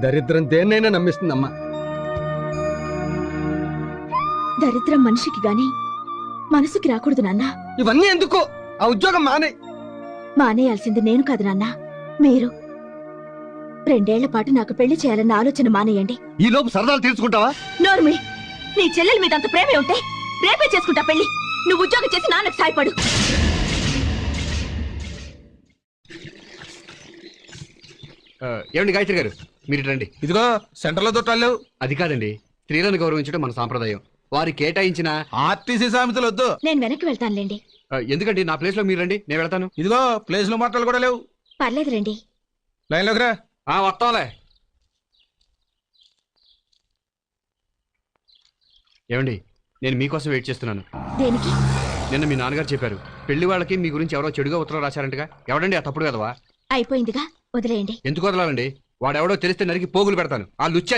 దరిద్రం దేన్నైనా నమ్మిస్తుందమ్మా. దరిద్రం మనిషికి గాని మనసుకి రాకూడదు నాన్న. ఇవన్నీ ఎందుకు? ఆ ఉద్యోగం మానే. మానేయాల్సింది నేను కాదు నాన్న, మీరు. 2 ఏళ్ల పాటు నాకు పెళ్లి చేయాలన్న ఆలోచన మానేయండి. ఈ లోపు సరదాలు తీర్చుకుంటావా? నోర్మి, నీ చెల్లెల మీద అంత ప్రేమే ఉంటే రేపే చేసుకుంటా పెళ్లి. నువ్వు ఉద్యోగం చేసి నాన్నకు సాయపడు. ఏమండి గాయత్రి గారు, మీరు రండి. ఇదిగో సెంటర్లో దొట్టాలు. అది కాదండి, స్త్రీలను గౌరవించడం మన సాంప్రదాయం. వారి కేటాయించిన ఆర్టీసీ సామెతలు వద్దు. నేను వెనక్కి వెళ్తానులేండి. ఎందుకండి నా ప్లేస్ లో మీరు రండి, నేను వెళ్తాను. ఇదిగో ప్లేస్ లో మాటలు కూడా లేవు. పర్లేదు రండి. లైన్ లోకి రా. వస్తాంలే. ఏమండి, నేను మీకోసం వెయిట్ చేస్తున్నాను. దేనికి? నిన్న మీ నాన్నగారు చెప్పారు, పెళ్లి వాళ్ళకి మీ గురించి ఎవరో చెడుగా ఉత్తరం రాశారంటగా. ఎవడండి ఆ తప్పుడు కదవా? అయిపోయిందిగా, వదిలేయండి. ఎందుకు వదలాలండి? వాడెవడో తెలిస్తే నరికి పోగులు పెడతాను. ఆ లుచ్చ